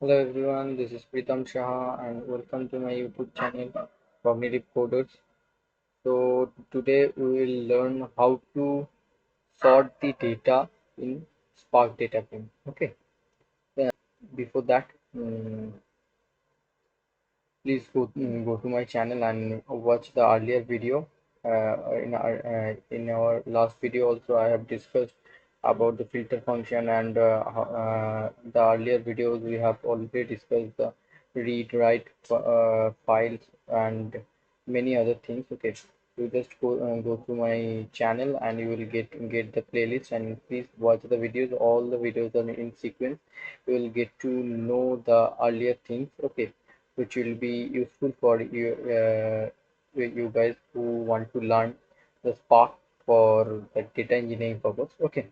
Hello everyone, this is Pritam Shah and welcome to my YouTube channel Cognitive Coders. So today we will learn how to sort the data in Spark Dataframe. Okay, uh, before that, please go to my channel and watch the earlier video. In our last video also I have discussed about the filter function and the earlier videos we have already discussed the read write files and many other things. Okay, you just go to my channel and you will get the playlist, and please watch the videos. All the videos are in sequence. You will get to know the earlier things. Okay, which will be useful for you guys who want to learn the Spark for the data engineering purpose. Okay,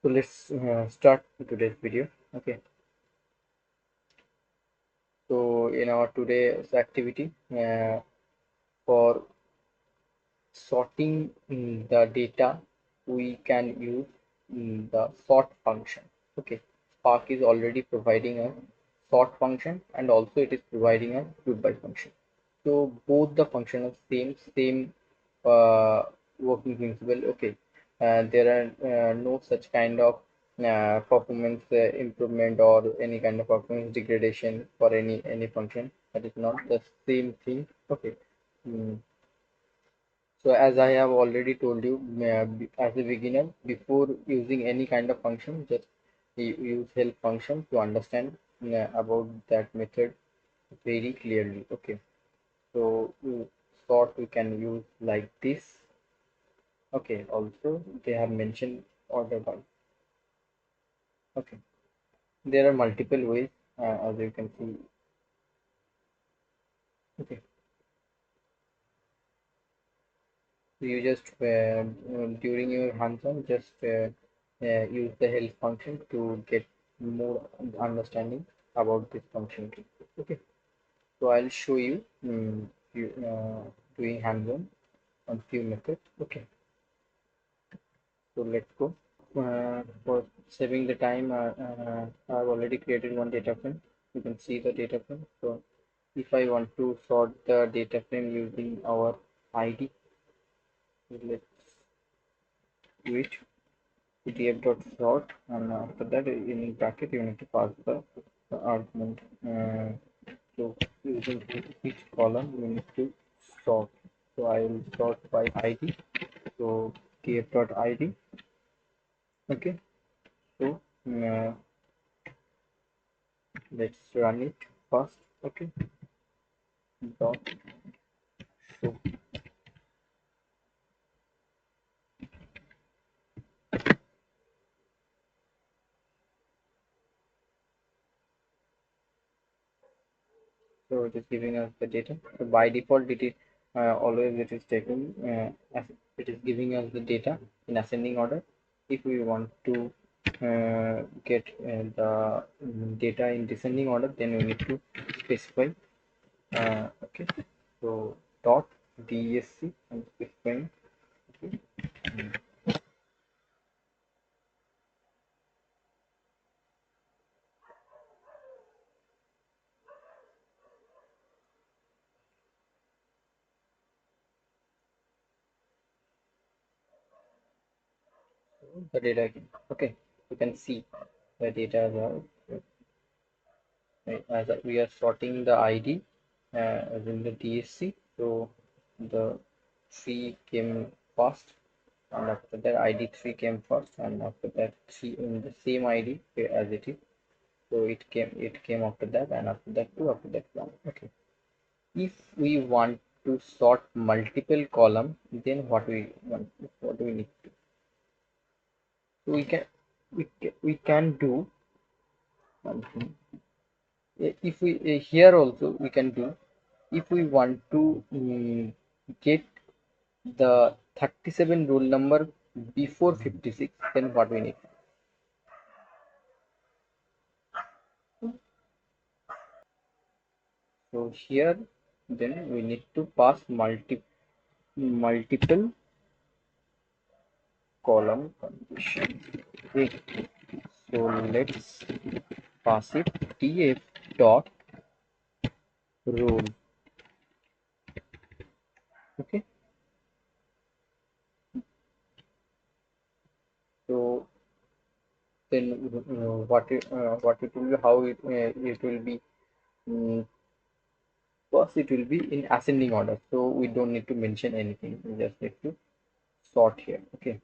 so let's start today's video. Okay, so in our today's activity, for sorting the data, we can use the sort function. Okay, Spark is already providing a sort function, and also it is providing a group by function. So both the function are same uh, working principle. Okay, there are no such kind of performance improvement or any kind of performance degradation for any function. That is not the same thing. Okay. Mm. So as I have already told you, as a beginner, before using any kind of function, just use help function to understand about that method very clearly. Okay, so sort we can use like this. Okay, also they have mentioned order by. Okay, there are multiple ways as you can see. Okay, so you just during your hands-on, just use the help function to get more understanding about this function. Okay, so I'll show you doing hands-on on few methods. Okay, so let's go. For saving the time, I've already created one data frame. You can see the data frame. So if I want to sort the data frame using our ID, let's do it. pdf.sort, and after that in bracket you need to pass the argument. So using each column you need to sort. So I will sort by ID. So df.id. Okay. So uh, let's run it first. Okay. Dot show. So it is giving us the data. So by default, it is always it is taking as it is giving us the data in ascending order. If we want to get the data in descending order, then we need to specify. Okay, so dot DSC and specifying. Okay. The data again. Okay, you can see the data as we are sorting the ID as in the DSC. So the 3 came first, and after that ID 3 came first, and after that 3 in the same ID as it is. So it came after that, and after that 2, after that 1. Okay. If we want to sort multiple column, then what do we need to? So we can do one thing. If we here also we can do, if we want to get the 37 roll number before 56, then what we need? So here then we need to pass multiple column condition. Okay, so let's pass it. df dot role. Okay, so then what it will be, how it will be. First, it will be in ascending order, so we don't need to mention anything. We just need to sort here. Okay,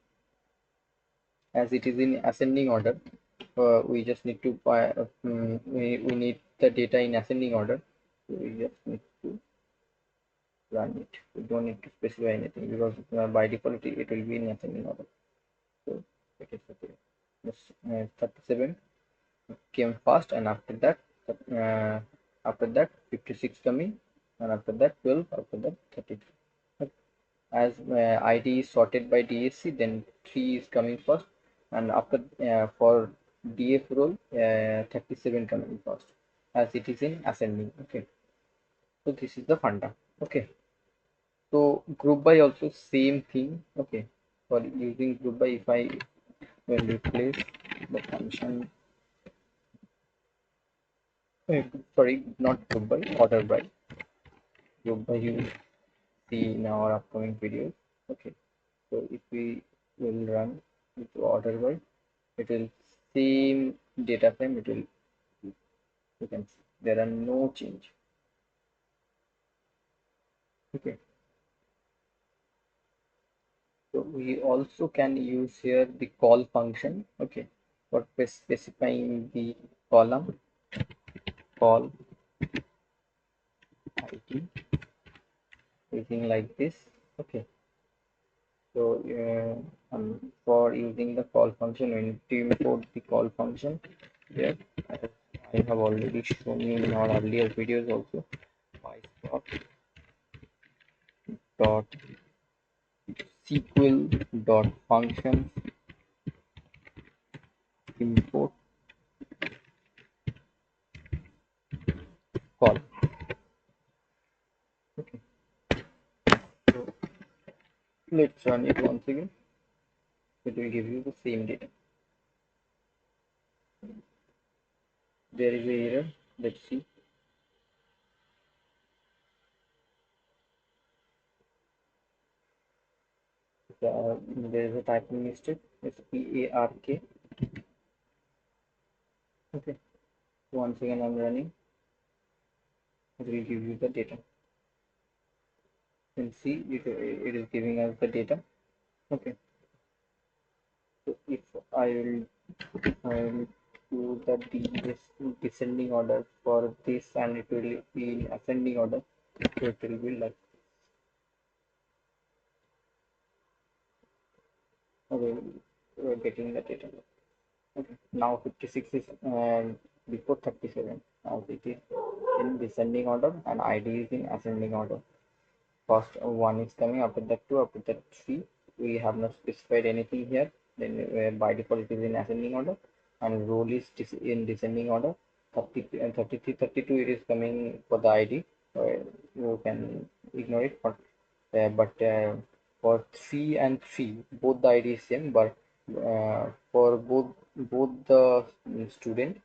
as it is in ascending order, we just need to we need the data in ascending order. So we just need to run it. We don't need to specify anything because by default it will be in ascending order. So it is okay. Yes, 37 came first, and uh, after that 56 coming, and after that 12, after that 33. As ID is sorted by DSC, then 3 is coming first, and after for DF role 37 coming first, as it is in ascending. Okay, so this is the funda. Okay, so group by also same thing. Okay, for using group by, if I will replace the function, sorry, not group by, order by. Group by you see in our upcoming videos. Okay, so if we will run with order by, it will same data frame, it will, you can see there are no change. Okay, so we also can use here the call function. Okay, for specifying the column, call id using like this. Okay, so for using the call function, we need to import the call function here, as I have already shown you in our earlier videos also. PySpark dot SQL dot functions import call. Okay, so let's run it once again. It will give you the same data. There is a error. Let's see. There is a typing mistake. It's PARK. Okay. So once again I'm running. It will give you the data. You can see it is giving us the data. Okay. So if I will do the descending order for this, and it will be in ascending order. So it will be like, okay, we're getting the data. Okay, now 56 is before 37. Now it is in descending order and ID is in ascending order. First one is coming, after that two, after that three. We have not specified anything here. Then by default it is in ascending order, and role is in descending order. 30 and 33, 32 it is coming for the ID. You can ignore it, but for 3 and 3 both the ID is same, but for both the student,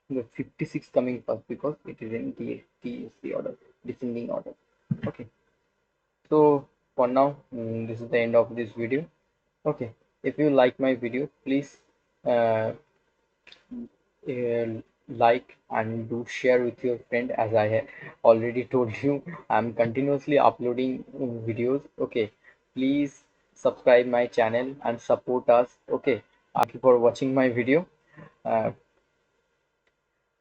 the 56 coming first because it is in DSC order, descending order. Okay, so for now, this is the end of this video. Okay, if you like my video, please uh, uh, like and do share with your friend. As I have already told you, I'm continuously uploading videos. Okay, please subscribe my channel and support us. Okay, thank you for watching my video. uh,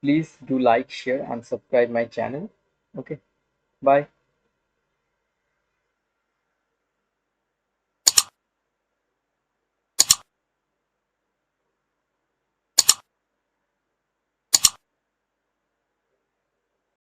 please do like, share and subscribe my channel. Okay, bye.